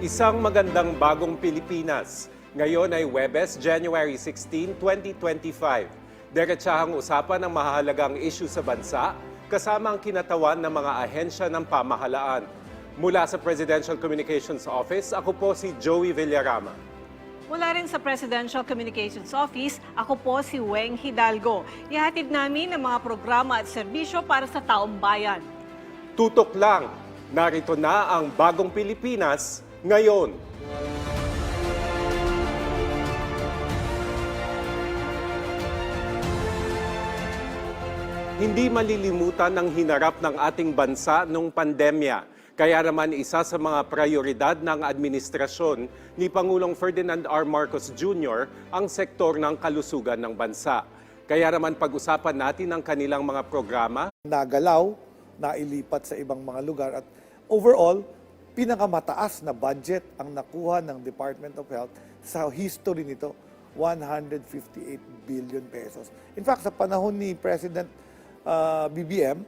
Isang magandang bagong Pilipinas. Ngayon ay Huwebes, January 16, 2025. Diretsahang usapan ang mahalagang issue sa bansa, kasama ang kinatawan ng mga ahensya ng pamahalaan. Mula sa Presidential Communications Office, ako po si Joey Villarama. Mula rin sa Presidential Communications Office, ako po si Weng Hidalgo. Ihatid namin ang mga programa at serbisyo para sa taong bayan. Tutok lang, narito na ang bagong Pilipinas ngayon. Hindi malilimutan ang hinarap ng ating bansa noong pandemya. Kaya naman isa sa mga prioridad ng administrasyon ni Pangulong Ferdinand R. Marcos Jr. ang sektor ng kalusugan ng bansa. Kaya naman pag-usapan natin ang kanilang mga programa. Nagalaw, nailipat sa ibang mga lugar at overall, pinakamataas na budget ang nakuha ng Department of Health sa history nito, 158 billion pesos. In fact, sa panahon ni President BBM,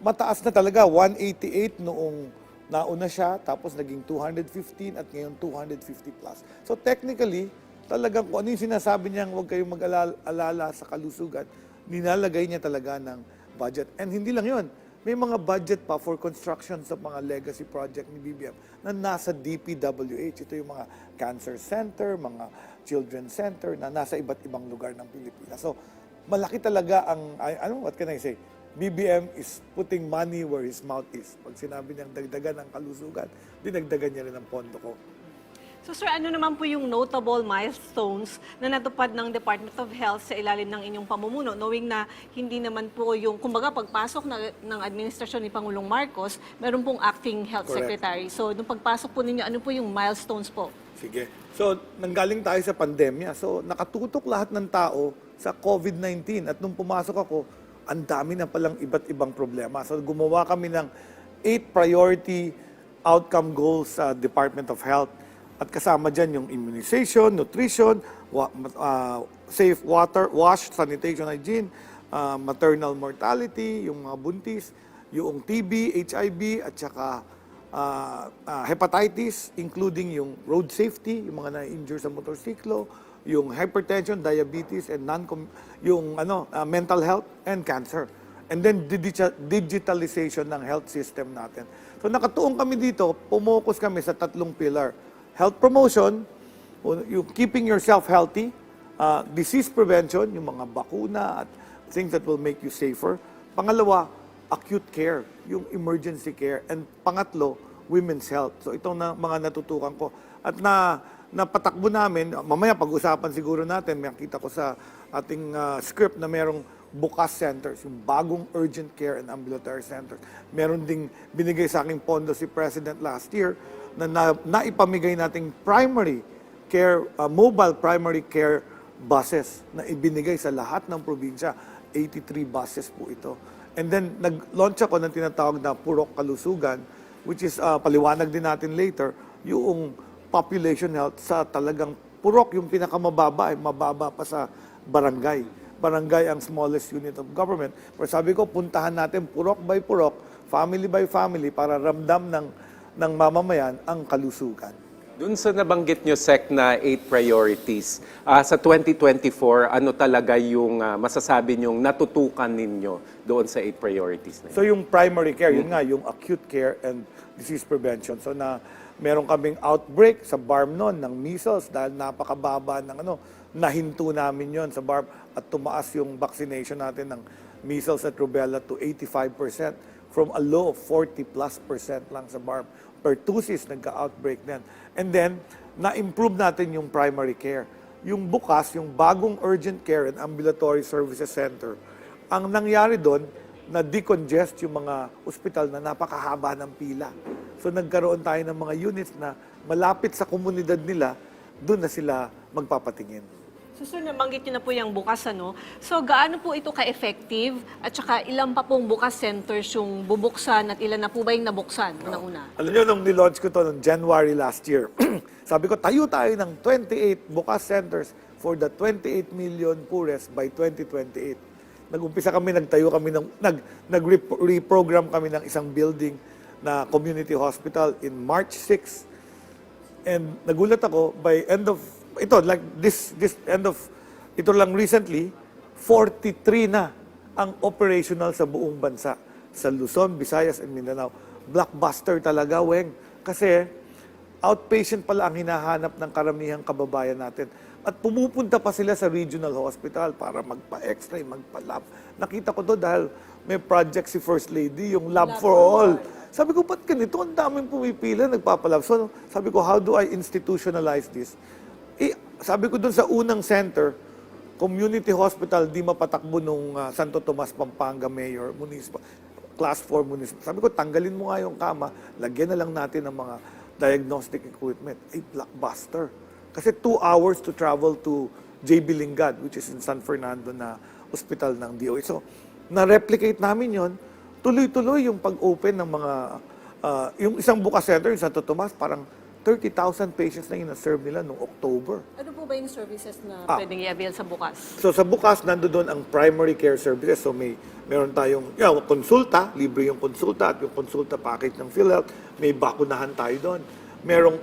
mataas na talaga, 188 noong nauna siya, tapos naging 215 at ngayon 250 plus. So technically, talagang kung ano yung sinasabi niyang huwag kayong mag-alala sa kalusugan, nilalagay niya talaga ng budget. And hindi lang yun, may mga budget pa for construction sa mga legacy project ni BBM na nasa DPWH. Ito yung mga cancer center, mga children center na nasa iba't ibang lugar ng Pilipinas. So malaki talaga ang, what can I say? BBM is putting money where his mouth is. Pag sinabi niyang dagdagan ng kalusugan, dinagdagan niya rin ang pondo ko. So sir, ano naman po yung notable milestones na natupad ng Department of Health sa ilalim ng inyong pamumuno, knowing na hindi naman po yung, kumbaga pagpasok ng administrasyon ni Pangulong Marcos, meron pong acting health Correct. secretary. So nung pagpasok po ninyo, ano po yung milestones po? Sige. So, nanggaling tayo sa pandemya. So, nakatutok lahat ng tao sa COVID-19. At nung pumasok ako, ang dami na palang iba't ibang problema. So, gumawa kami ng 8 priority outcome goals sa Department of Health. At kasama dyan yung immunization, nutrition, safe water, wash, sanitation, hygiene, maternal mortality, yung mga buntis, yung TB, HIV, at saka hepatitis, including yung road safety, yung mga na-injure sa motorsiklo, yung hypertension, diabetes, and mental health and cancer. And then digitalization ng health system natin. So nakatuon kami dito, pumokus kami sa 3 pillar. Health promotion, yung keeping yourself healthy, disease prevention, yung mga bakuna at things that will make you safer. Pangalawa, acute care, yung emergency care. And pangatlo, women's health. So itong mga natutukan ko. At napatakbo namin, mamaya pag-usapan siguro natin, may nakita ko sa ating script na merong bukas centers, yung bagong urgent care and ambulatory centers. Meron ding binigay sa aking pondo si President last year na naipamigay nating primary care, mobile primary care buses na ibinigay sa lahat ng probinsya. 83 buses po ito. And then nag-launch ako ng tinatawag na Purok Kalusugan, which is paliwanag din natin later, yung population health sa talagang purok, yung pinakamababa, ay mababa pa sa barangay. Barangay ang smallest unit of government. Pero sabi ko, puntahan natin purok by purok, family by family, para ramdam ng mamamayan ang kalusugan. Doon sa nabanggit nyo, Sec, na 8 priorities, sa 2024, ano talaga yung masasabi nyong natutukan ninyo doon sa 8 priorities na yun? So yung primary care, yun nga, yung acute care and disease prevention. So meron kaming outbreak sa BARM noon ng measles dahil napakababa ng nahinto namin yon sa BARM at tumaas yung vaccination natin ng measles at rubella to 85% from a low of 40+% lang sa BARM. Pertussis, nagka-outbreak din. And then, na-improve natin yung primary care. Yung bukas, yung bagong urgent care and ambulatory services center, ang nangyari doon, na decongest yung mga ospital na napakahaba ng pila. So nagkaroon tayo ng mga units na malapit sa komunidad nila, doon na sila magpapatingin. So sir, nabanggit niyo na po yung bukas, ano? So gaano po ito ka-effective at saka ilan pa pong bukas centers yung bubuksan at ilan na po ba yung nabuksan una-una? Alam niyo, nung nilaunch ko to noong January last yeag, sabi ko, tayo ng 28 bukas centers for the 28 million poorest by 2028. Nag-umpisa kami, nagtayo kami, nag-reprogram kami ng isang building na community hospital in March 6. And nagulat ako, by end of, ito, like this end of, ito lang recently, 43 na ang operational sa buong bansa. Sa Luzon, Visayas, and Mindanao. Blockbuster talaga, Weng. Kasi, outpatient pala ang hinahanap ng karamihang kababayan natin. At pumupunta pa sila sa regional hospital para magpa-x-ray, magpa-lab. Nakita ko to dahil may project si First Lady, yung Lab for All. Sabi ko, ba't ganito? Ang daming pumipila, nagpapalab. So, sabi ko, how do I institutionalize this? Sabi ko dun sa unang center, community hospital, di mapatakbo nung Santo Tomas, Pampanga Mayor, municipal, class 4 municipal. Sabi ko, tanggalin mo nga yung kama, lagyan na lang natin ng mga diagnostic equipment. Blockbuster. Kasi 2 hours to travel to JB Lingad, which is in San Fernando na hospital ng DOH. So, na-replicate namin yon. Tuloy-tuloy yung pag-open ng mga, yung isang bukas center, yung Santo Tomas, parang 30,000 patients na ina-serve nila noong October. Ano po ba yung services na pwedeng i-avail sa bukas? So sa bukas, nandoon ang primary care services. So meron tayong konsulta, libre yung konsulta at yung konsulta package ng PhilHealth. May bakunahan tayo doon. Merong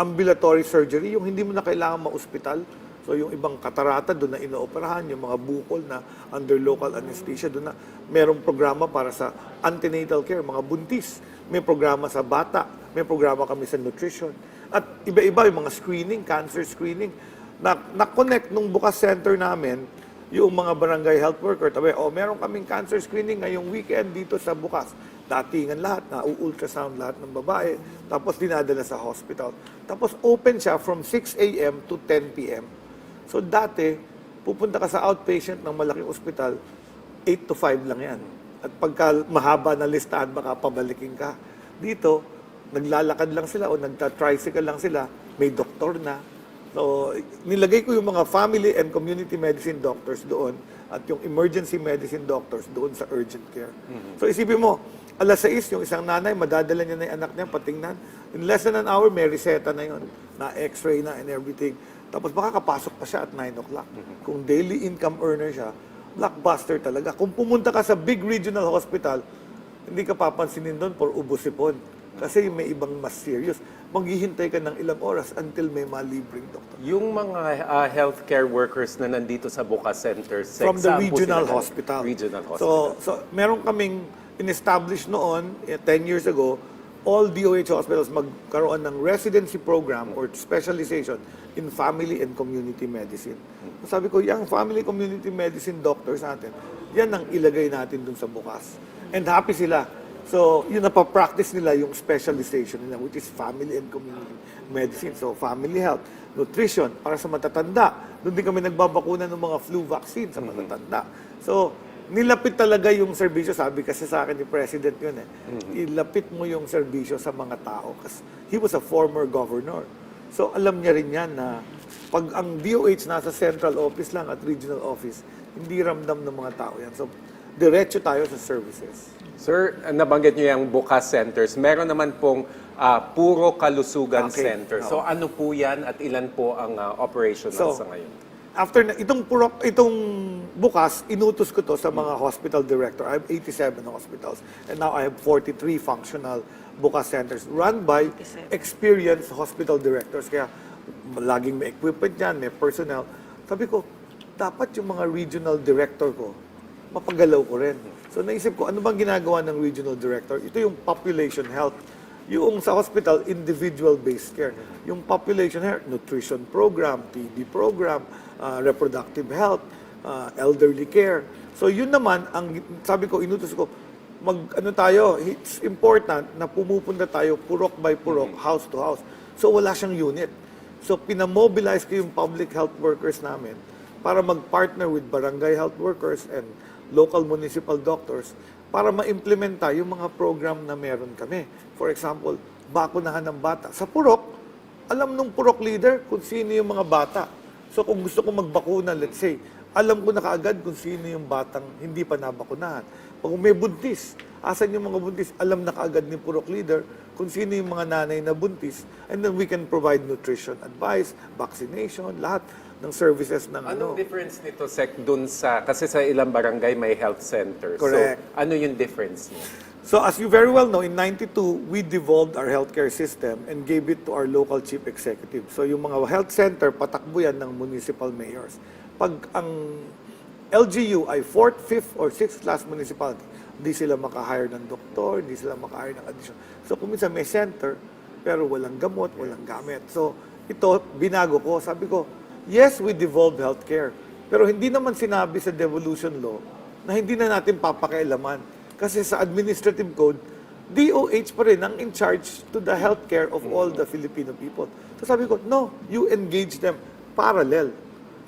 ambulatory surgery, yung hindi mo na kailangan ma-ospital. So yung ibang katarata doon na inooperahan, yung mga bukol na under local anesthesia, doon na merong programa para sa antenatal care, mga buntis. May programa sa bata, may programa kami sa nutrition. At iba-iba yung mga screening, cancer screening. Na-connect nung bukas center namin, yung mga barangay health worker, tabi, meron kaming cancer screening ngayong weekend dito sa bukas. Datingan lahat, na-ultrasound lahat ng babae, tapos dinadala sa hospital. Tapos open siya from 6 a.m. to 10 p.m. So dati, pupunta ka sa outpatient ng malaking ospital, 8 to 5 lang yan. At pagka mahaba na listahan, baka pabalikin ka. Dito, naglalakad lang sila o nagta-tricycle lang sila, may doktor na. So, nilagay ko yung mga family and community medicine doctors doon at yung emergency medicine doctors doon sa urgent care. So, isipin mo, alas 6, yung isang nanay, madadala niya na yung anak niya, patingnan. In less than an hour, may reseta na yun, na x-ray na and everything. Tapos baka kapasok pa siya at 9 o'clock. Kung daily income earner siya, blockbuster talaga. Kung pumunta ka sa big regional hospital, hindi ka papansinin doon for ubos-ipon. Kasi may ibang mas serious. Maghihintay ka ng ilang oras until may malibreng doktor. Yung mga healthcare workers na nandito sa Bukas Center, sa From the example, regional sila- hospital. Regional hospital. So meron kaming in-establish noon, 10 years ago, all DOH hospitals magkaroon ng residency program or specialization in family and community medicine. Sabi ko, yung family community medicine doctors natin, yan ang ilagay natin dun sa bukas. And happy sila. So, yun napapractice nila yung specialization nila, which is family and community medicine. So, family health, nutrition, para sa matatanda. Doon din kami nagbabakuna ng mga flu vaccine sa matatanda. So, nilapit talaga yung serbisyo. Sabi kasi sa akin ni President yun ilapit mo yung serbisyo sa mga tao. Kasi he was a former governor. So, alam niya rin yan na pag ang DOH nasa central office lang at regional office, hindi ramdam ng mga tao yan. So, diretso tayo sa services. Sir, nabanggit niyo yung Bukas Centers. Meron naman pong puro kalusugan Okay. center. So ano po yan at ilan po ang operational So, sa ngayon? After na, itong bukas, inutos ko to sa mga hospital director. I have 87 hospitals. And now I have 43 functional bukas centers run by 87. experienced hospital directors. Kaya laging may equipment yan, may personnel. Sabi ko, dapat yung mga regional director ko, mapagalaw ko rin. So naisip ko, ano bang ginagawa ng regional director? Ito yung population health. Yung sa hospital, individual-based care. Yung population health, nutrition program, TB program, reproductive health, elderly care. So yun naman, ang sabi ko, inutos ko, it's important na pumupunta tayo purok by purok, house to house. So wala siyang unit. So pinamobilize ko yung public health workers namin para mag-partner with barangay health workers and local municipal doctors para ma-implementa yung mga program na meron kami. For example, bakunahan ng bata. Sa purok, alam nung purok leader kung sino yung mga bata. So kung gusto ko magbakuna, let's say, alam ko na kaagad kung sino yung batang hindi pa nabakunahan. Pag may buntis, asan yung mga buntis, alam na kaagad ni purok leader kung sino yung mga nanay na buntis. And then we can provide nutrition advice, vaccination, lahat ng services ng Anong difference nito, Sec, dun sa, kasi sa ilang barangay may health center. Correct. So, ano yung difference niya? So as you very well know, in 92, we devolved our healthcare system and gave it to our local chief executive. So yung mga health center, patakbo yan ng municipal mayors. Pag ang LGU ay 4th, 5th, or 6th class municipality, hindi sila makahire ng doktor, hindi sila makahire ng addition. So kung minsan may center, pero walang gamot, walang gamit. So ito, binago ko. Sabi ko, yes, we devolved healthcare. Pero hindi naman sinabi sa devolution law na hindi na natin papakialaman. Kasi sa administrative code, DOH pa rin ang in charge to the healthcare of all the Filipino people. So sabi ko, no, you engage them parallel.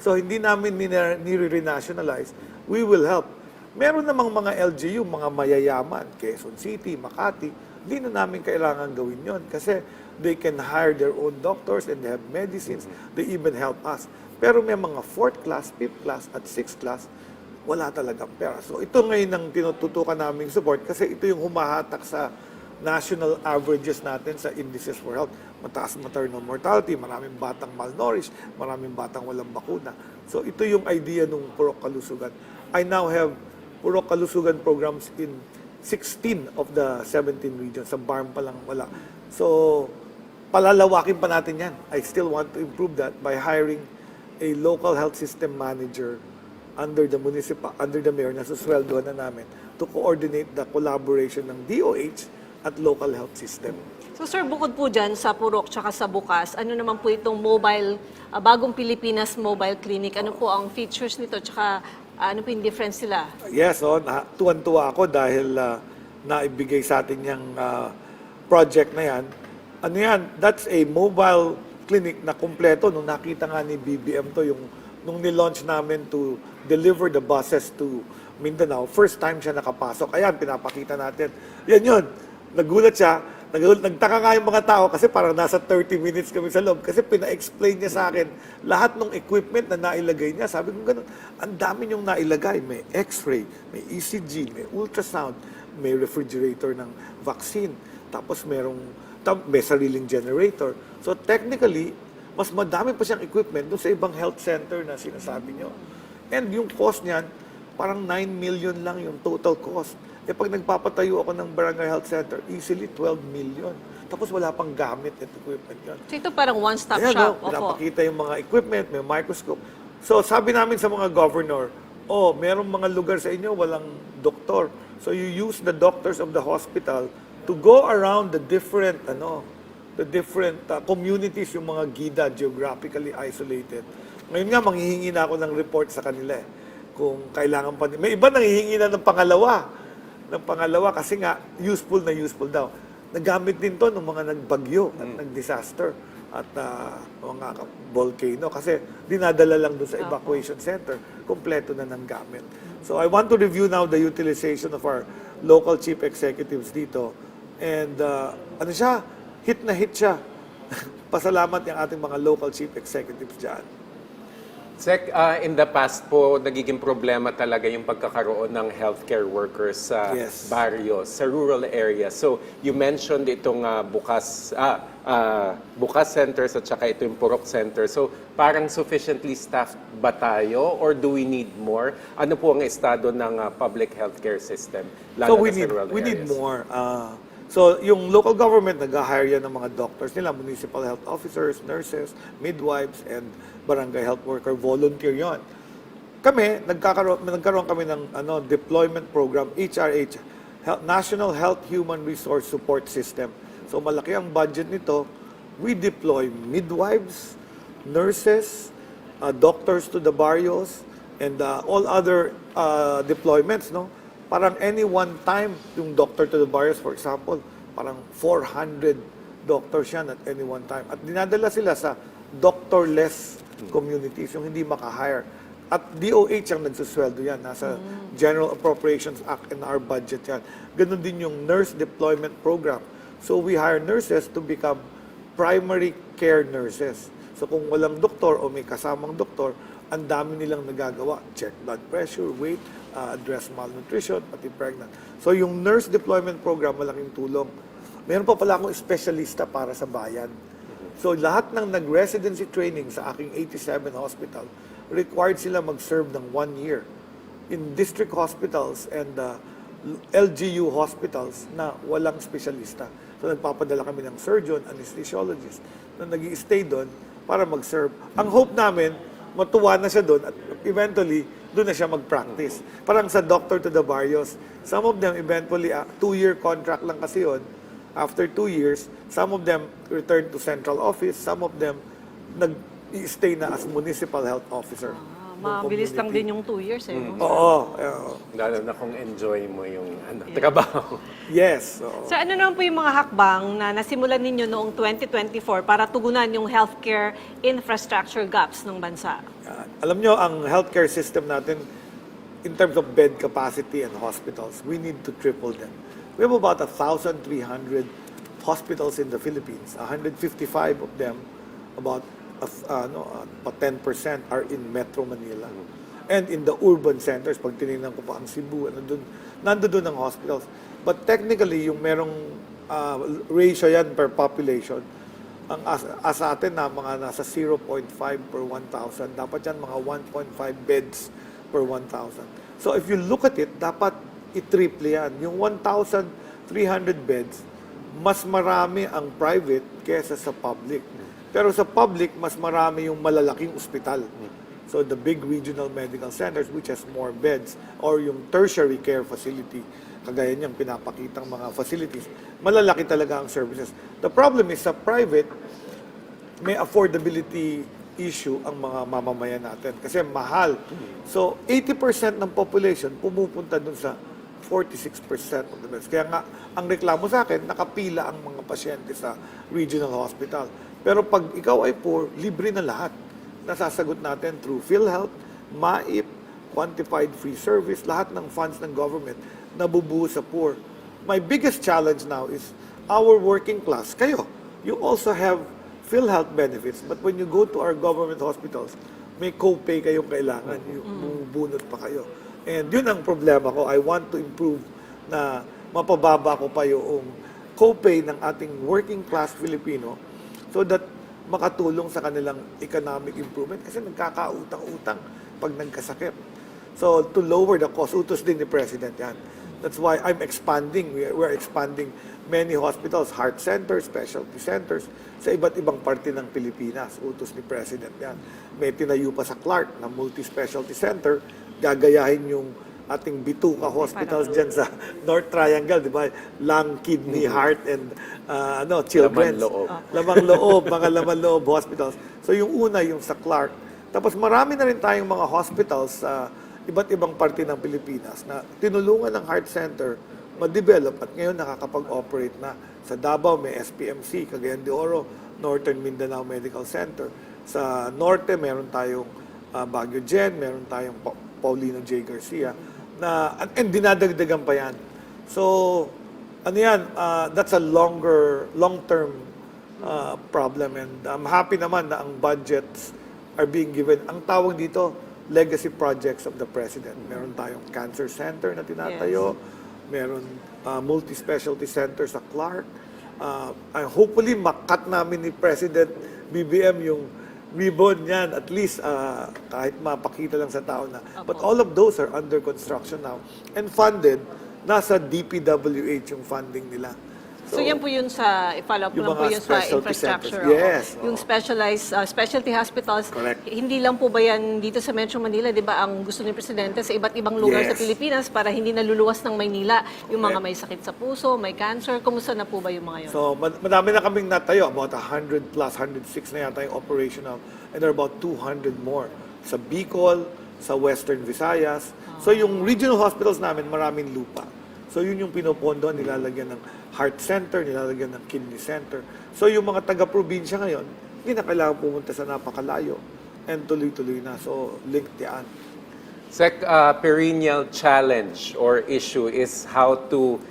So hindi namin nire-nationalize. We will help. Meron namang mga LGU, mga mayayaman, Quezon City, Makati, hindi na namin kailangan gawin yon kasi they can hire their own doctors and they have medicines. They even help us. Pero may mga 4th class, 5th class, at 6th class, wala talagang pera. So ito ngayon ang tinututukan naming support kasi ito yung humahatak sa national averages natin sa indices for health. Mataas maternal mortality, maraming batang malnourished, maraming batang walang bakuna. So ito yung idea ng Purok Kalusugan. I now have Purok Kalusugan programs in 16 of the 17 regions. Sa BARM pa lang wala. So palalawakin pa natin yan. I still want to improve that by hiring a local health system manager under the mayor na susweldohan na namin to coordinate the collaboration ng DOH at local health system. So sir, bukod po dyan sa Purok tsaka sa Bukas, ano naman po itong Bagong Pilipinas Mobile Clinic? Ano po ang features nito tsaka ano po yung difference nila? Yes, tuwan-tuwa ako dahil naibigay sa atin yung project na yan. Ano yan? That's a mobile clinic na kumpleto. Nung nakita nga ni BBM to, nung nilaunch namin to deliver the buses to Mindanao, first time siya nakapasok. Ayan, pinapakita natin. Yan yun. Nagulat siya. Nagtaka nga yung mga tao kasi parang nasa 30 minutes kami sa loob kasi pina-explain niya sa akin lahat ng equipment na nailagay niya. Sabi ko ganun, ang dami niyong nailagay. May x-ray, may ECG, may ultrasound, may refrigerator ng vaccine, tapos may sariling generator. So technically, mas madami pa siyang equipment doon sa ibang health center na sinasabi niyo. And yung cost niyan, parang 9 million lang yung total cost. Eh pag nagpapatayo ako ng barangay health center, easily 12 million. Tapos wala pang gamit at equipment yun. So ito parang one-stop Ayan, shop. pinapakita yung mga equipment, may microscope. So sabi namin sa mga governor, merong mga lugar sa inyo walang doktor. So you use the doctors of the hospital to go around the different communities, yung mga gida, geographically isolated. Ngayon nga, manghihingi na ako ng report sa kanila kung kailangan pa. May iba nanghihingi na ng pangalawa kasi nga, useful daw. Nagamit din to ng mga nagbagyo at nag-disaster at mga volcano kasi dinadala lang doon sa evacuation center, kompleto na ng gamit. So I want to review now the utilization of our local chief executives dito. And hit na hit siya. Pasalamat yung ating mga local chief executives dyan. Sec, in the past po, nagiging problema talaga yung pagkakaroon ng healthcare workers sa barrio, sa rural areas. So, you mentioned itong Bukas centers at saka ito yung Purok Center. So, parang sufficiently staffed ba tayo or do we need more? Ano po ang estado ng public healthcare system, lalo na sa rural areas? We need more. So, yung local government, nag-hire yan ng mga doctors nila, municipal health officers, nurses, midwives, and barangay health worker, volunteer yon. Kami, nagkaroon kami ng deployment program, HRH, National Health Human Resource Support System. So, malaki ang budget nito. We deploy midwives, nurses, doctors to the barrios, and all other deployments, no? Parang any one time, yung doctor to the barrios, for example, parang 400 doctors yan at any one time. At dinadala sila sa doctorless communities, yung hindi makahire. At DOH ang nagsusweldo yan. Nasa General Appropriations Act in our budget yan. Ganon din yung nurse deployment program. So we hire nurses to become primary care nurses. So kung walang doktor o may kasamang doktor, ang dami nilang nagagawa. Check blood pressure, weight, address malnutrition, pati pregnant. So yung nurse deployment program, malaking tulong. Meron pa pala akong espesyalista para sa bayan. So lahat ng nag-residency training sa aking 87 hospital, required sila mag-serve ng 1 year in district hospitals and LGU hospitals na walang specialista. So nagpapadala kami ng surgeon, anesthesiologist na nag-i-stay doon para mag-serve. Ang hope namin, matuwa na siya doon at eventually, doon na siya mag-practice. Parang sa Doctor to the Barrios, some of them eventually, 2-year contract lang kasi yun. After 2 years, some of them return to central office, some of them nag-i-stay na as municipal health officer. Mabilis lang din yung 2 years eh. No? Oo. Lalo na kung enjoy mo yung trabaho. Yes. Oo. So ano naman po yung mga hakbang na nasimulan ninyo noong 2024 para tugunan yung healthcare infrastructure gaps ng bansa? Alam nyo, ang healthcare system natin, in terms of bed capacity and hospitals, we need to triple them. We have about 1,300 hospitals in the Philippines. 155 of them, about 10% are in Metro Manila. And in the urban centers, pag tinignan ko pa ang Cebu, nandoon ang hospitals. But technically, yung merong ratio yan per population, ang sa atin na mga nasa 0.5 per 1,000, dapat yan mga 1.5 beds per 1,000. So if you look at it, dapat i-triple yan. Yung 1,300 beds, mas marami ang private kesa sa public. Pero sa public, mas marami yung malalaking ospital. So the big regional medical centers which has more beds or yung tertiary care facility, kagaya niyang pinapakitang mga facilities, malalaki talaga ang services. The problem is sa private, may affordability issue ang mga mamamayan natin kasi mahal. So 80% ng population pumupunta dun sa 46% of the beds. Kaya nga, ang reklamo sa akin, nakapila ang mga pasyente sa regional hospital. Pero pag ikaw ay poor, libre na lahat. Nasasagot natin through PhilHealth, MAIP, Quantified Free Service, lahat ng funds ng government nabubuo sa poor. My biggest challenge now is our working class. Kayo, you also have PhilHealth benefits, but when you go to our government hospitals, may co-pay kayong kailangan, bubunot pa kayo. And yun ang problema ko. I want to improve na mapababa ko pa yung co-pay ng ating working class Filipino so that makatulong sa kanilang economic improvement kasi nagkakautang-utang pag nagkasakit. So, to lower the cost, utos din ni President yan. That's why I'm expanding. We're expanding many hospitals, heart centers, specialty centers, sa iba't ibang parte ng Pilipinas. Utos ni President yan. May tinayo pa sa Clark na multi-specialty center, gagayahin yung ating Bituka hospitals dyan sa North Triangle, di ba? Lung, kidney, heart, and children's. Lamang loob, mga lamang loob hospitals. So yung una, yung sa Clark. Tapos marami na rin tayong mga hospitals sa iba't ibang parte ng Pilipinas na tinulungan ng Heart Center ma-develop at ngayon nakakapag-operate na. Sa Davao, may SPMC, Cagayan de Oro, Northern Mindanao Medical Center. Sa Norte, meron tayong Baguio Gen, meron tayong Paulino J. Garcia, and dinadagdagan pa yan. So, that's a long-term problem. And I'm happy naman na ang budgets are being given. Ang tawag dito, legacy projects of the President. Meron tayong cancer center na tinatayo. Meron multi-specialty center sa Clark. Hopefully, makat namin ni President BBM yung ribbon yan, at least kahit mapakita lang sa tao na. But all of those are under construction now and funded. Nasa DPWH yung funding nila. So yan po yun sa, i-follow up Yung lang po mga yun sa specialty infrastructure. centers. Yes, Yung specialized specialty hospitals. Correct. Hindi lang po ba yan dito sa Metro Manila, di ba, ang gusto ng Presidente sa iba't ibang lugar sa Yes. Pilipinas para hindi naluluwas ng Maynila. Yung mga Correct. may sakit sa puso, may cancer. Kumusta na po ba yung mga yun? So, madami na kaming natayo. About 100 plus, 106 na yata yung operational. And there are about 200 more. Sa Bicol, sa Western Visayas. So, yung regional hospitals namin, maraming lupa. So, yun yung pinopondo, nilalagyan ng heart center, nilalagyan ng kidney center. So, yung mga taga-probinsya ngayon, hindi na kailangan pumunta sa napakalayo. And tuloy-tuloy na. So, linked yan. Sec, perennial challenge or issue is how to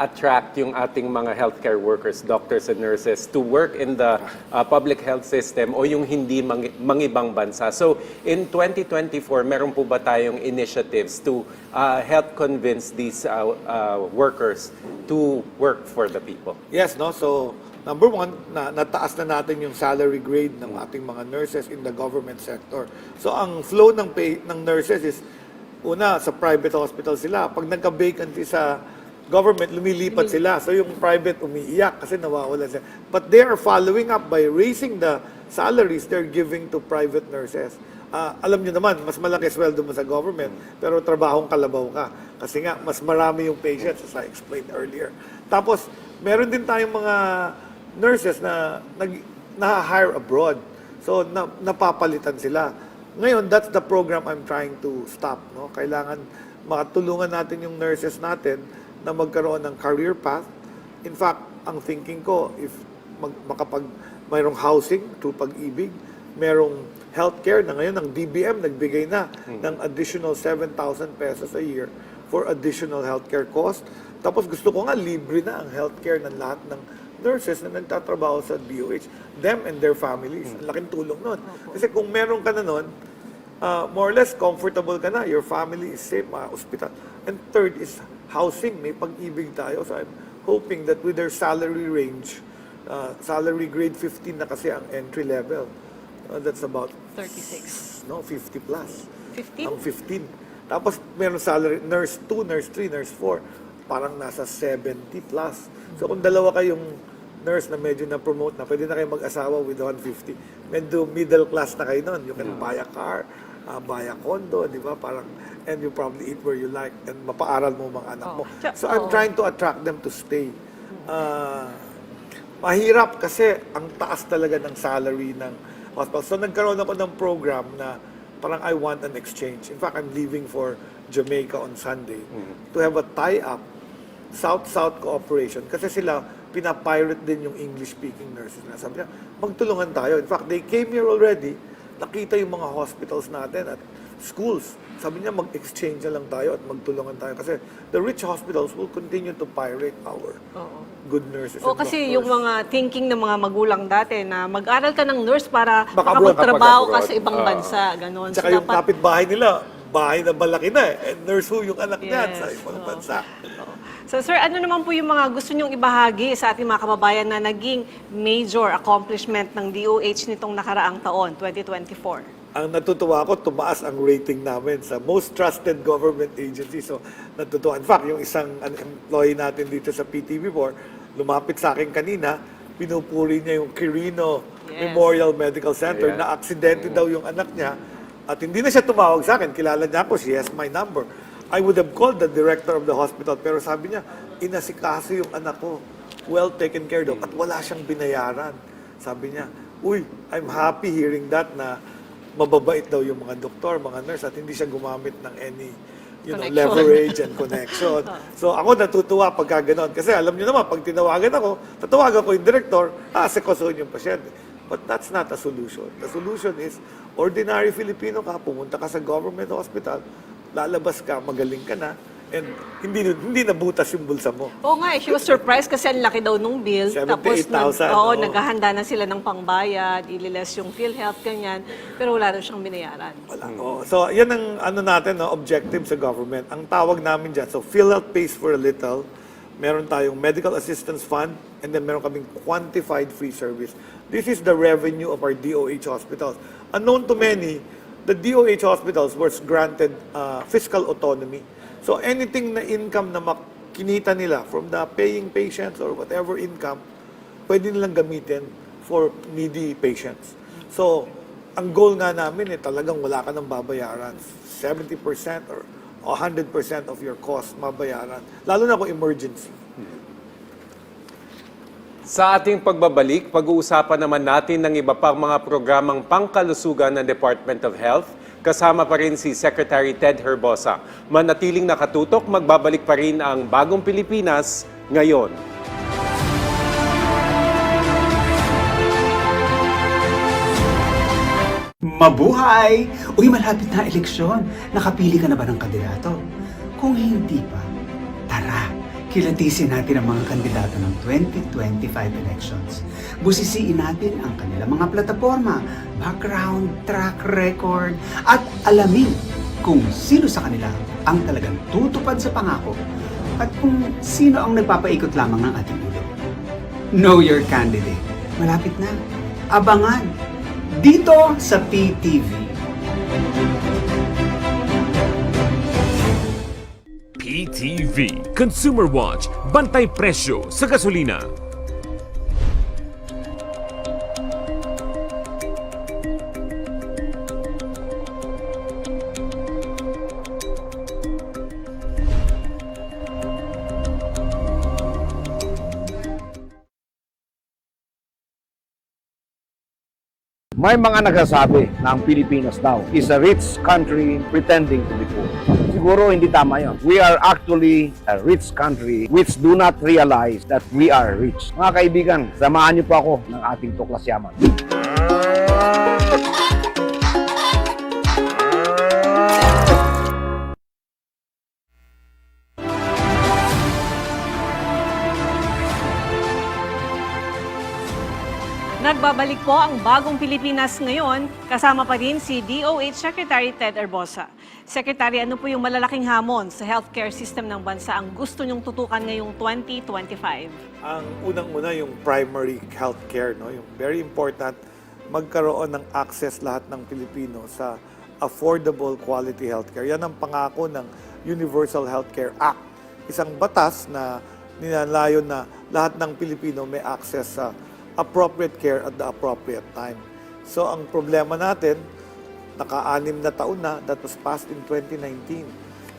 attract yung ating mga healthcare workers, doctors and nurses to work in the public health system o yung hindi mangibang bansa. So in 2024, meron po ba tayong initiatives to help convince these workers to work for the people? Yes, no? So, number one, nataas na natin yung salary grade ng ating mga nurses in the government sector. So, ang flow ng pay ng nurses is una, sa private hospital sila. Pag nagka-vacancy sa government, lumilipat sila. So yung private umiiyak kasi nawawala sila. But they are following up by raising the salaries they're giving to private nurses. Alam nyo naman, mas malaki sweldo mo sa government, pero trabahong kalabaw ka. Kasi nga, mas marami yung patients, as I explained earlier. Tapos, meron din tayong mga nurses na na-hire abroad. So, napapalitan sila. Ngayon, that's the program I'm trying to stop. No? Kailangan makatulungan natin yung nurses natin na magkaroon ng career path. In fact, ang thinking ko, if mayroong housing through Pag-ibig, merong healthcare na ngayon, ang DBM nagbigay na ng additional 7,000 pesos a year for additional healthcare cost. Tapos gusto ko nga, libre na ang healthcare ng lahat ng nurses na nagtatrabaho sa DOH, them and their families. Ang laking tulong nun. Kasi kung meron ka na nun, more or less comfortable ka na, your family is safe, hospital. And third is housing, may Pag-ibig tayo. So I'm hoping that with their salary range, salary grade 15 na kasi ang entry level. That's about 36. No, 50 plus. 15? Ang 15. Tapos meron salary, nurse 2, nurse 3, nurse 4, parang nasa 70 plus. So kung dalawa kayong nurse na medyo na-promote na, pwede na kayo mag-asawa with 150. Medyo middle class na kayo nun. You can buy a car, buy a condo, di ba? Parang, and you probably eat where you like and mapaaral mo mga anak mo. So I'm trying to attract them to stay. Mahirap kasi ang taas talaga ng salary ng hospital. So nagkaroon ako ng program na parang I want an exchange. In fact, I'm leaving for Jamaica on Sunday to have a tie-up, South-South cooperation. Kasi sila, pinapirate din yung English-speaking nurses. Na sabi niya, magtulungan tayo. In fact, they came here already, nakita yung mga hospitals natin at schools. Sabi niya, mag-exchange na lang tayo at magtulungan tayo. Kasi the rich hospitals will continue to pirate our good nurses and Kasi doctors. yung mga thinking ng mga magulang dati na mag-aral ka ng nurse para Maka-abroad. makapagtrabaho ka Maka-abroad. sa ibang bansa. Ganon. Tsaka yung kapitbahay nila, bahay na malaki na eh. And nurse ho yung anak niyan Yes. sa ibang bansa. So sir, ano naman po yung mga gusto nyong ibahagi sa ating mga kababayan na naging major accomplishment ng DOH nitong nakaraang taon, 2024? Ang natutuwa ako, tumaas ang rating namin sa most trusted government agency. So, natutuwa. In fact, yung isang employee natin dito sa PTV4, lumapit sa akin kanina, pinupuri niya yung Quirino Memorial Medical Center na aksidente daw yung anak niya. At hindi na siya tumawag sa akin. Kilala niya ako. She has my number. I would have called the director of the hospital. Pero sabi niya, inasikaso yung anak ko. Well taken care of. At wala siyang binayaran. Sabi niya, uy, I'm happy hearing that na mababait daw yung mga doktor, mga nurse, at hindi siya gumamit ng any leverage and connection. So ako natutuwa pagka ganon. Kasi alam niyo naman, pag tinawagan ako, tatawagan ko yung director, aasikasohin yung pasyente. But that's not a solution. The solution is, ordinary Filipino ka, pumunta ka sa government hospital, lalabas ka, magaling ka na, and hindi nabutas yung bulsa mo. Oo nga, she was surprised kasi ang laki daw nung bill. 78,000, oo. naghahanda na sila ng pangbayad, ililes yung PhilHealth, ganyan. Pero wala daw siyang binayaran. Wala. Oh, so, yan ang natin, objective sa government. Ang tawag namin dyan, so PhilHealth pays for a little, meron tayong medical assistance fund, and then meron kaming quantified free service. This is the revenue of our DOH hospitals. Unknown to many, the DOH hospitals was granted fiscal autonomy. So anything na income na kinita nila from the paying patients or whatever income, pwede nilang gamitin for needy patients. So, ang goal nga namin talagang wala ka nang babayaran. 70% or 100% of your cost mabayaran. Lalo na kung emergency. Sa ating pagbabalik, pag-uusapan naman natin ng iba pang mga programang pangkalusugan ng Department of Health. Kasama pa rin si Secretary Ted Herbosa. Manatiling nakatutok, magbabalik pa rin ang Bagong Pilipinas ngayon. Mabuhay! Uy, malapit na eleksyon. Nakapili ka na ba ng kandidato? Kung hindi pa, tara, kilatisin natin ang mga kandidato ng 2025 elections. Busisiin natin ang kanilang mga plataforma, background, track record, at alamin kung sino sa kanila ang talagang tutupad sa pangako at kung sino ang nagpapaikot lamang ng ating ulo. Know your candidate. Malapit na. Abangan dito sa PTV. PTV Consumer Watch, bantay presyo sa gasolina. May mga nagsasabi na ang Pilipinas daw is a rich country pretending to be poor. Siguro hindi tama yun. We are actually a rich country which do not realize that we are rich. Mga kaibigan, samahan niyo po ako ng ating Tuklas Yaman. Nagbabalik po ang Bagong Pilipinas ngayon, kasama pa rin si DOH Secretary Ted Erbosa. Secretary, ano po yung malalaking hamon sa healthcare system ng bansa ang gusto nyong tutukan ngayong 2025? Ang unang-una yung primary healthcare, no? Yung very important, magkaroon ng access lahat ng Pilipino sa affordable quality healthcare. Yan ang pangako ng Universal Healthcare Act. Isang batas na ninalayon na lahat ng Pilipino may access sa appropriate care at the appropriate time. So ang problema natin, naka-6 na taon na, that was passed in 2019.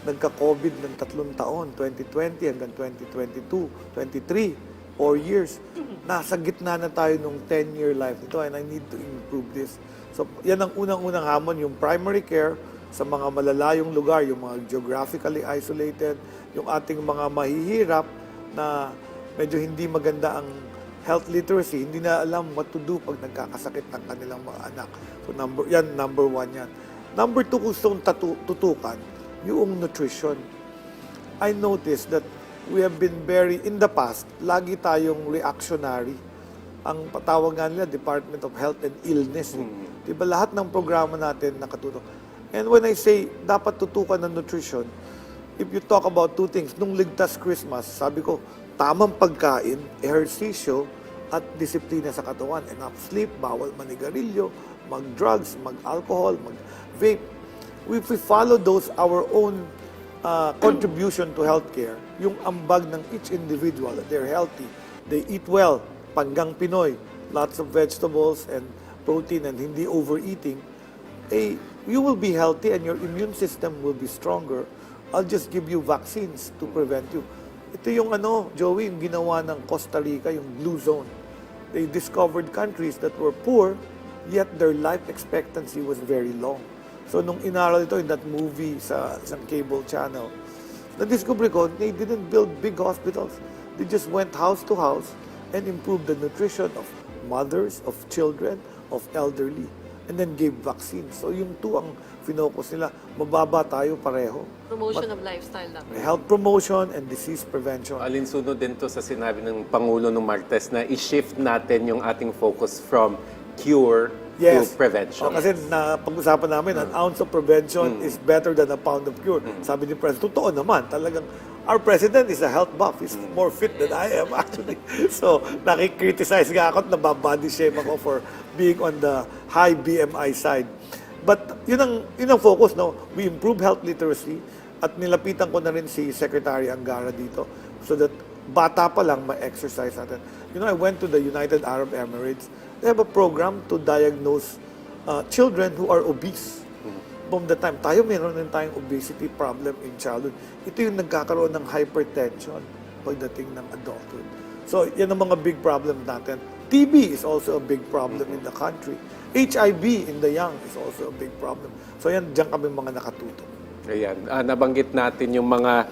Nagka-COVID ng 3 taon, 2020 hanggang 2022, 23, 4 years. Nasa gitna na tayo nung 10-year life nito and I need to improve this. So yan ang unang-unang hamon, yung primary care sa mga malalayong lugar, yung mga geographically isolated, yung ating mga mahihirap na medyo hindi maganda ang health literacy, hindi na alam what to do pag nagkakasakit ng kanilang mga anak. So number one yan. Number two, gustong tutukan, yung nutrition. I noticed that we have been in the past, lagi tayong reactionary. Ang patawag nga nila, Department of Health and Illness. Diba lahat ng programa natin nakatutok. And when I say, dapat tutukan ng nutrition, if you talk about two things, nung Ligtas Christmas, sabi ko, tamang pagkain, ehersisyo, at disiplina sa katawan. Enough sleep, bawal manigarilyo, mag-drugs, mag-alcohol, mag-vape. If we follow those, our own contribution to healthcare, yung ambag ng each individual, that they're healthy, they eat well, panggang Pinoy, lots of vegetables and protein and hindi overeating, you will be healthy and your immune system will be stronger. I'll just give you vaccines to prevent you. Ito yung Joey, yung ginawa ng Costa Rica, yung Blue Zone. They discovered countries that were poor, yet their life expectancy was very long. So nung inaral ito in that movie sa isang cable channel, na-discover ko, they didn't build big hospitals. They just went house to house and improved the nutrition of mothers, of children, of elderly, and then gave vaccines. So yung two ang finokus nila, mababa tayo pareho. Promotion of lifestyle lang. Health promotion and disease prevention. Alinsunod din to sa sinabi ng Pangulo ng Martes na i-shift natin yung ating focus from cure to prevention. Kasi pag-usapan namin, an ounce of prevention is better than a pound of cure. Sabi ni President, totoo naman, talagang our President is a health buff. He's more fit than I am actually. So, nakikriticize nga ako at nababody shame ako for being on the high BMI side. But yun ang focus, no? We improve health literacy at nilapitan ko na rin si Secretary Angara dito so that bata pa lang ma-exercise natin. I went to the United Arab Emirates. They have a program to diagnose children who are obese. From the time, meron din tayong obesity problem in childhood. Ito yung nagkakaroon ng hypertension pagdating ng adulthood. So, yan ang mga big problem natin. TB is also a big problem in the country. HIV in the young is also a big problem. So, diyan kami mga nakatutok. Ayan, nabanggit natin yung mga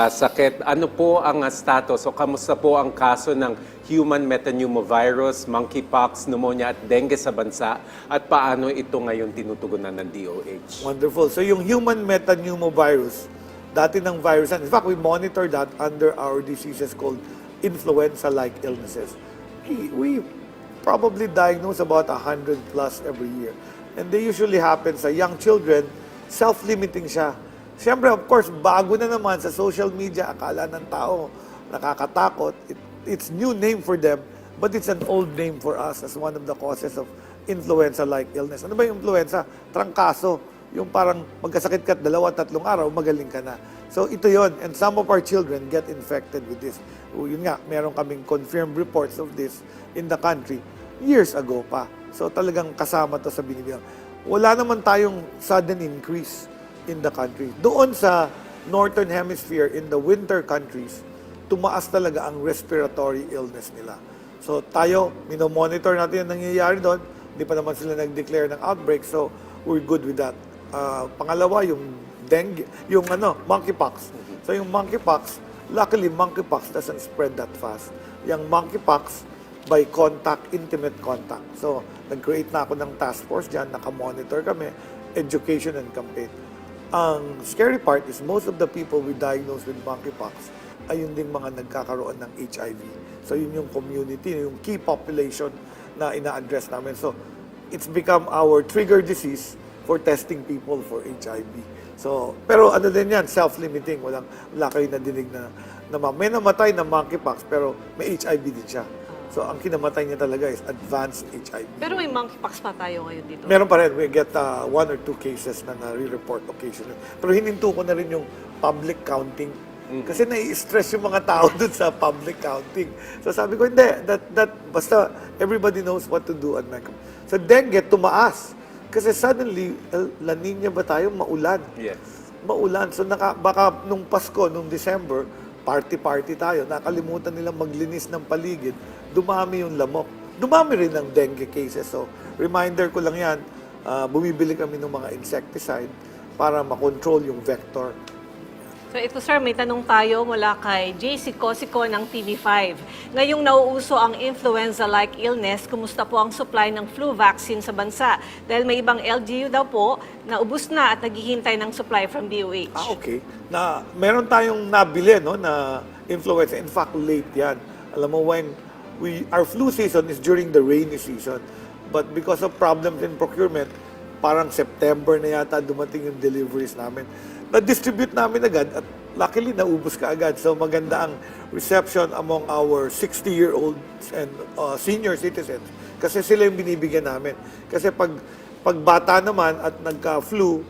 sakit. Ano po ang status o kamusta po ang kaso ng human metapneumovirus, monkeypox, pneumonia at dengue sa bansa at paano ito ngayon tinutugunan ng DOH? Wonderful. So yung human metapneumovirus, dati ng virus, in fact, we monitor that under our diseases called influenza-like illnesses. We probably diagnose about 100 plus every year. And they usually happen sa young children, self-limiting siya. Siyempre, of course, bago na naman sa social media, akala ng tao, nakakatakot. It's new name for them, but it's an old name for us as one of the causes of influenza-like illness. Ano ba yung influenza? Trangkaso. yung parang magkasakit ka 2-3 araw, magaling ka na. So ito yon, and some of our children get infected with this. Yun nga, meron kaming confirmed reports of this in the country years ago pa. So talagang kasama to sa binibigyan. Wala naman tayong sudden increase in the country. Doon sa Northern Hemisphere, in the winter countries, tumaas talaga ang respiratory illness nila. So tayo, minomonitor natin yung nangyayari doon. Hindi pa naman sila nag-declare ng outbreak, so we're good with that. Pangalawa, yung dengue, yung monkeypox. So yung monkeypox, luckily monkeypox doesn't spread that fast. Yung monkeypox, by contact, intimate contact. So nag-create na ako ng task force dyan, nakamonitor kami, education and campaign. Ang scary part is most of the people we diagnosed with monkeypox ay yun ding mga nagkakaroon ng HIV. So yun yung community, yung key population na ina-address namin. So it's become our trigger disease for testing people for HIV. So, pero ano din yan, self-limiting. Wala kayo nadinig na may namatay na monkeypox pero may HIV din siya. So ang kinamatay niya talaga is advanced HIV. Pero may monkeypox pa tayo ngayon dito. Meron pa rin. We get 1 or 2 cases na nare-report occasionally. Pero hininto ko na rin yung public counting. Kasi nai-stress yung mga tao dun sa public counting. So sabi ko, hindi. Basta everybody knows what to do. So dengue, tumaas. Kasi suddenly, La Nina ba tayo? Maulan. Yes. Maulan. So baka nung Pasko, nung December, party-party tayo. Nakalimutan nilang maglinis ng paligid. Dumami yung lamok. Dumami rin ang dengue cases. So, reminder ko lang yan, bumibili kami ng mga insecticide para makontrol yung vector. So ito sir, may tanong tayo mula kay JC Cosico ng TV5. Ngayong nauuso ang influenza-like illness, kumusta po ang supply ng flu vaccine sa bansa? Dahil may ibang LGU daw po na ubus na at naghihintay ng supply from DOH. Okay. Meron tayong nabili na influenza. In fact, late yan. Alam mo, our flu season is during the rainy season. But because of problems in procurement, parang September na yata dumating yung deliveries namin. Na-distribute namin agad at luckily naubos ka agad. So maganda ang reception among our 60-year-olds and senior citizens. Kasi sila yung binibigyan namin. Kasi pag bata naman at nagka-flu,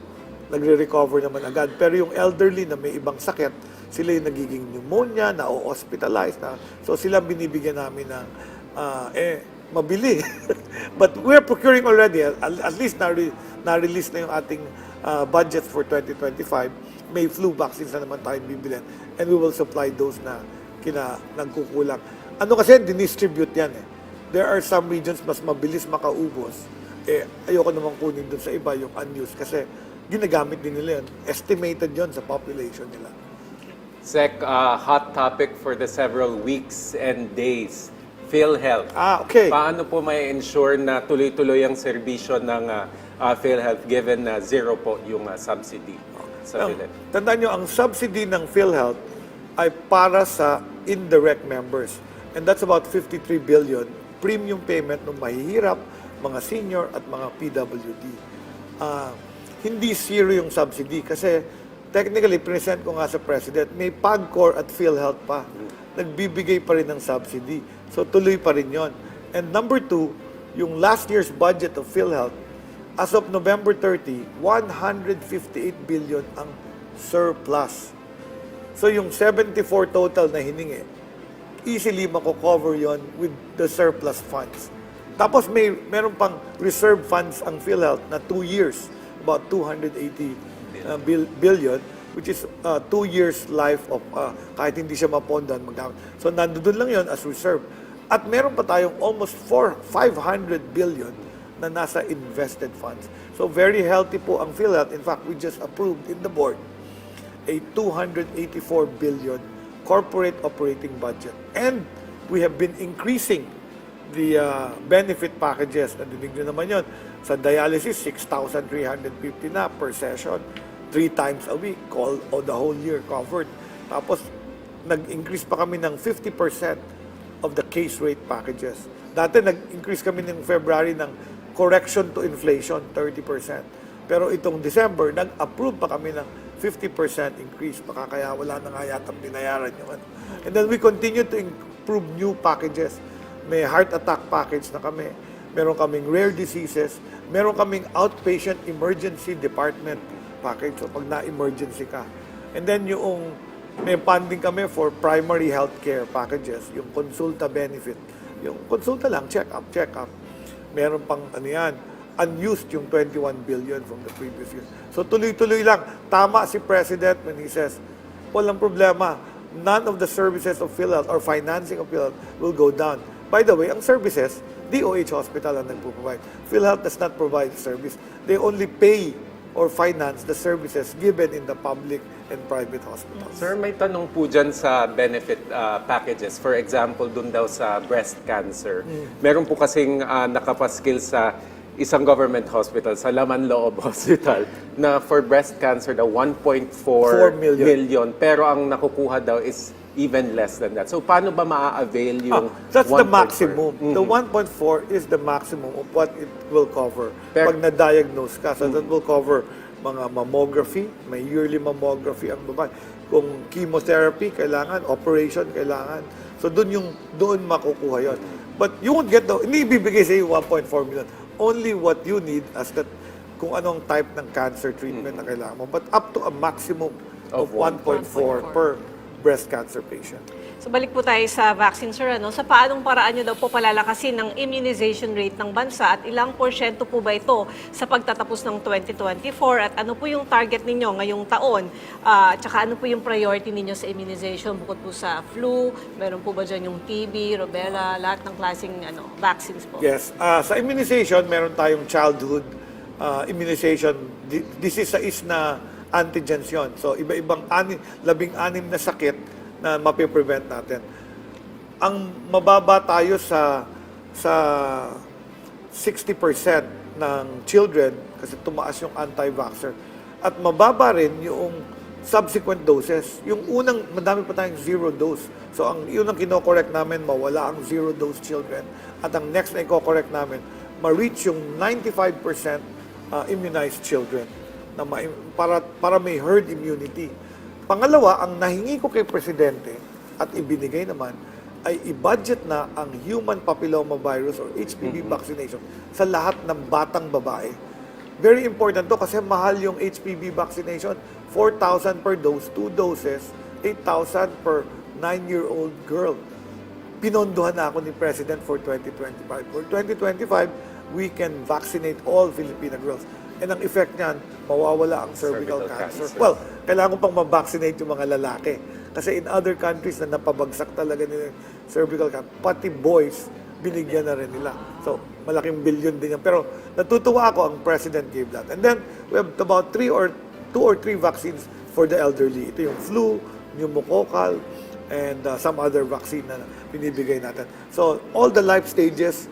nagre-recover naman agad. Pero yung elderly na may ibang sakit, sila yung nagiging pneumonia, na-hospitalize. So sila binibigyan namin ng mabili. But we're procuring already. At least na-release na yung ating budget for 2025. May flu vaccines na naman tayong bibilin. And we will supply those na nagkukulang. Ano kasi, dinistribute yan eh. There are some regions mas mabilis makaubos. Ayoko naman kunin dun sa iba yung unused kasi ginagamit din nila yun. Estimated yun sa population nila. Sec, hot topic for the several weeks and days. PhilHealth. Okay. Paano po may ensure na tuloy-tuloy ang serbisyo ng PhilHealth given na zero po yung subsidy sa PhilHealth? Tandaan nyo, ang subsidy ng PhilHealth ay para sa indirect members. And that's about 53 billion premium payment ng mahihirap, mga senior at mga PWD. Hindi zero yung subsidy kasi technically, present ko nga sa President, may PAGCOR at PhilHealth pa. Nagbibigay pa rin ng subsidy. So, tuloy pa rin yon. And number 2, yung last year's budget of PhilHealth, as of November 30, 158 billion ang surplus. So, yung 74 total na hiningi, easily mako-cover yon with the surplus funds. Tapos, meron pang reserve funds ang PhilHealth na 2 years, about 280 billion, which is 2 years life of kahit hindi siya mapondan magamit. So nandoon lang yon as reserve. At meron pa tayong almost 500 billion na nasa invested funds. So very healthy po ang PhilHealth. In fact, we just approved in the board a 284 billion corporate operating budget. And we have been increasing the benefit packages. Nadinig nyo naman yun. Sa dialysis, 6,350 na per session. 3 times a week, the whole year covered. Tapos, nag-increase pa kami ng 50% of the case rate packages. Dati, nag-increase kami ng February ng correction to inflation, 30%. Pero itong December, nag-approve pa kami ng 50% increase. Baka kaya wala na nga yatang binayaran yung ano. And then we continue to improve new packages. May heart attack package na kami. meron kaming rare diseases, meron kaming outpatient emergency department package. So pag na-emergency ka. And then yung may funding kami for primary healthcare packages, yung consulta benefit. Yung consulta lang, check up. Meron pang ano yan, unused yung 21 billion from the previous year. So tuloy-tuloy lang. Tama si President when he says, walang problema, none of the services of PhilHealth or financing of PhilHealth will go down. By the way, ang services, DOH Hospital ang nagpo-provide. PhilHealth does not provide the service. They only pay or finance the services given in the public and private hospitals. Sir, may tanong po dyan sa benefit packages. For example, dun daw sa breast cancer. Meron po kasing nakapaskil sa isang government hospital, sa Laman Loob Hospital, na for breast cancer daw 1.4 million. Pero ang nakukuha daw is even less than that. So paano ba maa-avail yung That's 1.4? the maximum. The 1.4 is the maximum of what it will cover. Pag na-diagnose ka, so that will cover mga mammography, may yearly mammography ang babae. Kung chemotherapy, kailangan, operation, kailangan. So doon makukuha yon. But you won't get hindi ibibigay sa iyo 1.4 million. Only what you need as that kung anong type ng cancer treatment na kailangan mo. But up to a maximum of 1.4 per breast cancer patient. So balik po tayo sa vaccine, sir. Sa paanong paraan nyo daw po palalakasin ng immunization rate ng bansa at ilang porsyento po ba ito sa pagtatapos ng 2024 at ano po yung target ninyo ngayong taon? Tsaka ano po yung priority ninyo sa immunization bukod po sa flu? Meron po ba dyan yung TB, rubella, lahat ng klaseng vaccines po? Yes. Sa immunization, meron tayong childhood immunization. This is na antigens yun. So, iba-ibang 16 na sakit na mapiprevent natin. Ang mababa tayo sa 60% ng children kasi tumaas yung anti-vaxxer. At mababa rin yung subsequent doses. Yung unang, madami pa tayong zero dose. So, yun ang kino-correct namin, mawala ang zero dose children. At ang next na i-correct namin, ma-reach yung 95% immunized children na para may herd immunity. Pangalawa, ang nahingi ko kay Presidente at ibinigay naman ay i-budget na ang human papillomavirus or HPV vaccination sa lahat ng batang babae. Very important to kasi mahal yung HPV vaccination. 4,000 per dose, 2 doses, 8,000 per 9-year-old girl. Pinondohan na ako ni President for 2025. For 2025, we can vaccinate all Filipina girls. And ang effect niyan, mawawala ang cervical cancer. Well, kailangan pang ma-vaccinate yung mga lalaki. Kasi in other countries na napabagsak talaga nila yung cervical cancer, pati boys, binigyan na rin nila. So, malaking billion din yan. Pero natutuwa ako ang President gave that. And then, we have about 2 or 3 vaccines for the elderly. Ito yung flu, pneumococcal, and some other vaccine na binibigay natin. So, all the life stages,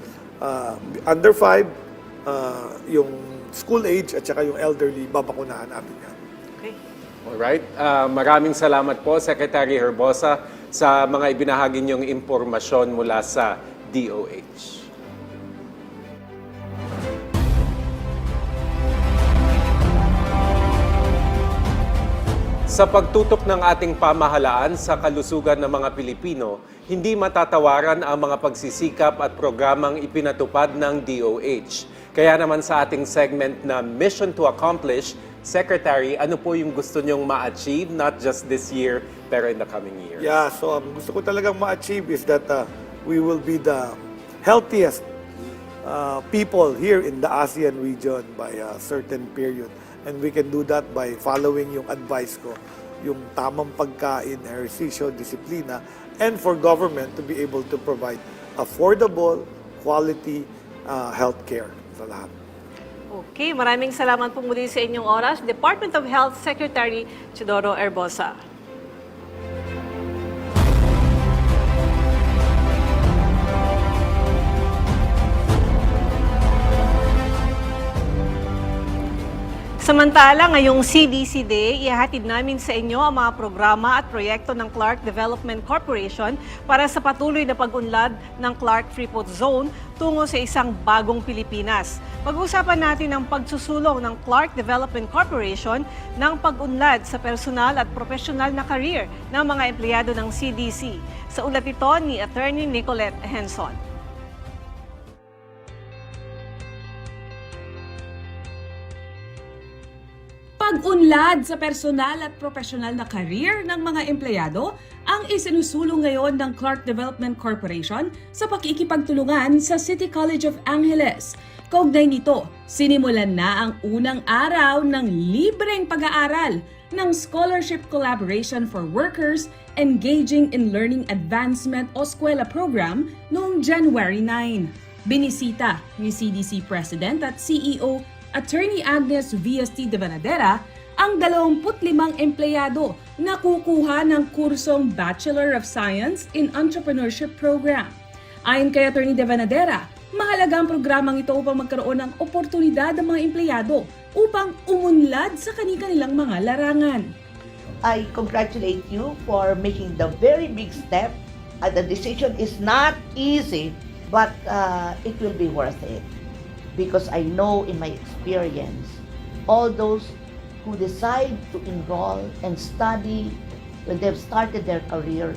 under 5, yung school age at saka yung elderly, babakunahan natin yan. Okay. Alright. Maraming salamat po, Secretary Herbosa, sa mga ibinahagi niyong impormasyon mula sa DOH. Sa pagtutok ng ating pamahalaan sa kalusugan ng mga Pilipino, hindi matatawaran ang mga pagsisikap at programang ipinatupad ng DOH. Kaya naman sa ating segment na Mission to Accomplish, Secretary, ano po yung gusto nyong ma-achieve, not just this year, pero in the coming years? Yeah, so gusto ko talagang ma-achieve is that we will be the healthiest people here in the ASEAN region by a certain period. And we can do that by following yung advice ko, yung tamang pagkain, ehersisyo, disiplina, and for government to be able to provide affordable, quality health care sa lahat. Okay, maraming salamat po muli sa inyong oras. Department of Health Secretary Teodoro Herbosa. Samantala, ngayong CDC Day, ihahatid namin sa inyo ang mga programa at proyekto ng Clark Development Corporation para sa patuloy na pag-unlad ng Clark Freeport Zone tungo sa isang bagong Pilipinas. Pag-uusapan natin ang pagsusulong ng Clark Development Corporation ng pag-unlad sa personal at profesional na career ng mga empleyado ng CDC. Sa ulat ito ni Attorney Nicolette Henson. Pag-unlad sa personal at profesional na career ng mga empleyado ang isinusulong ngayon ng Clark Development Corporation sa pakikipagtulungan sa City College of Angeles. Kaugnay nito, sinimulan na ang unang araw ng libreng pag-aaral ng Scholarship Collaboration for Workers Engaging in Learning Advancement o Eskwela Program noong January 9. Binisita ni CDC President at CEO Attorney Agnes V.S.T. de Vanadera ang 25 empleyado na kukuha ng kursong Bachelor of Science in Entrepreneurship Program. Ayon kay Attorney de Vanadera, mahalaga ang programang ito upang magkaroon ng oportunidad ng mga empleyado upang umunlad sa kanilang mga larangan. I congratulate you for making the very big step. The decision is not easy, but it will be worth it. Because I know in my experience, all those who decide to enroll and study when they've started their career,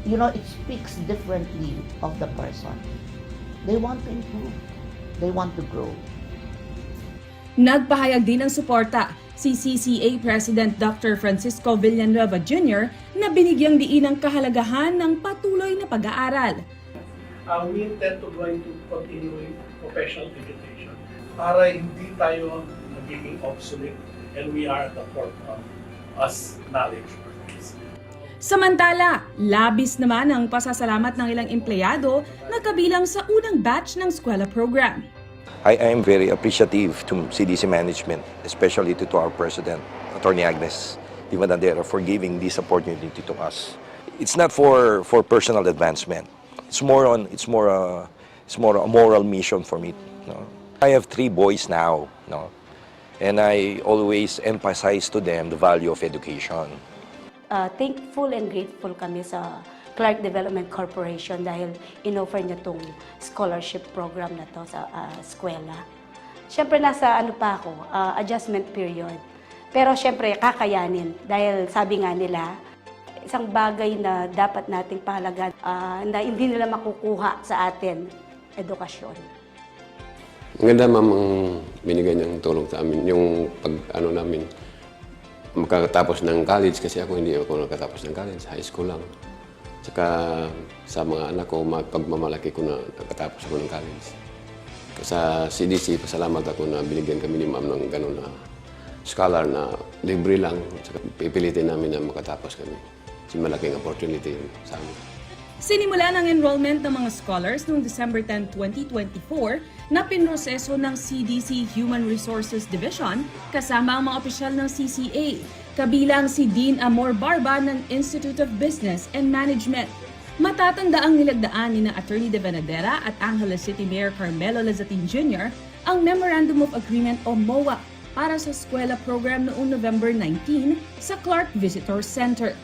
it speaks differently of the person. They want to improve. They want to grow. Nagpahayag din ng suporta si CCA President Dr. Francisco Villanueva Jr. na binigyang diin ang kahalagahan ng patuloy na pag-aaral. We intend to going to continue with professional education para hindi tayo nagiging obsolete and we are at the forefront as knowledge workers. Samantala, labis naman ang pasasalamat ng ilang empleyado na kabilang sa unang batch ng eskwela program. I am very appreciative to CDC management, especially to our president, Attorney Agnes de Vanadera, for giving this opportunity to us. It's not for personal advancement. It's more a moral mission for me. I have 3 boys now, and I always emphasize to them the value of education. Thankful and grateful kami sa Clark Development Corporation dahil inoffer niya tong scholarship program na to sa eskwela. Siyempre nasa adjustment period. Pero siyempre kakayanin dahil sabi nga nila, isang bagay na dapat nating pahalagan na hindi nila makukuha sa atin, edukasyon. Maganda ma'am ang binigay niyang tulong sa amin, yung namin makatapos ng college kasi hindi ako nakatapos ng college, high school lang. Saka sa mga anak ko, pagmamalaki ko na nakatapos ako ng college. Sa CDC, pasalamat ako na binigyan kami ni ma'am ng gano'n na scholar na libre lang. Saka pipilitin namin na makatapos kami. Kasi malaking opportunity sa amin. Sinimula ng enrollment ng mga scholars noong December 10, 2024 na pinroseso ng CDC Human Resources Division kasama ang mga opisyal ng CCA, kabilang si Dean Amor Barba ng Institute of Business and Management. Matatanda ang nilagdaan ni na Attorney de Vanadera at Angeles City Mayor Carmelo Lazatin Jr. ang Memorandum of Agreement o MOA para sa eskwela program noong November 19 sa Clark Visitor Center.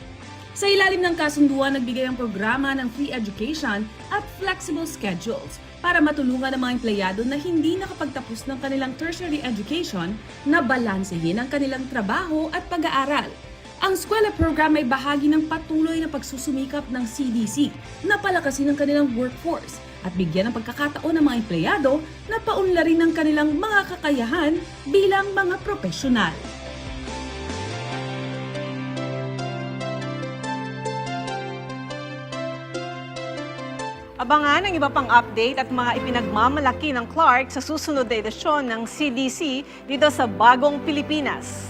Sa ilalim ng kasunduan, nagbigay ang programa ng free education at flexible schedules para matulungan ang mga empleyado na hindi nakapagtapos ng kanilang tertiary education na balansehin ang kanilang trabaho at pag-aaral. Ang eskwela program ay bahagi ng patuloy na pagsusumikap ng CDC na palakasin ang kanilang workforce at bigyan ng pagkakataon ng mga empleyado na paunlarin ang kanilang mga kakayahan bilang mga profesional. Abangan ang iba pang update at mga ipinagmamalaki ng Clark sa susunod na edisyon ng CDC dito sa Bagong Pilipinas.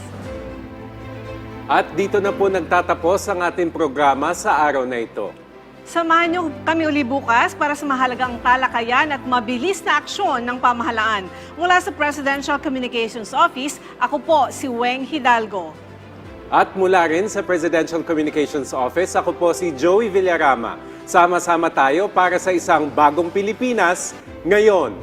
At dito na po nagtatapos ang ating programa sa araw na ito. Samahan niyo kami uli bukas para sa mahalagang talakayan at mabilis na aksyon ng pamahalaan. Mula sa Presidential Communications Office, ako po si Weng Hidalgo. At mula rin sa Presidential Communications Office, ako po si Joey Villarama. Sama-sama tayo para sa isang bagong Pilipinas ngayon.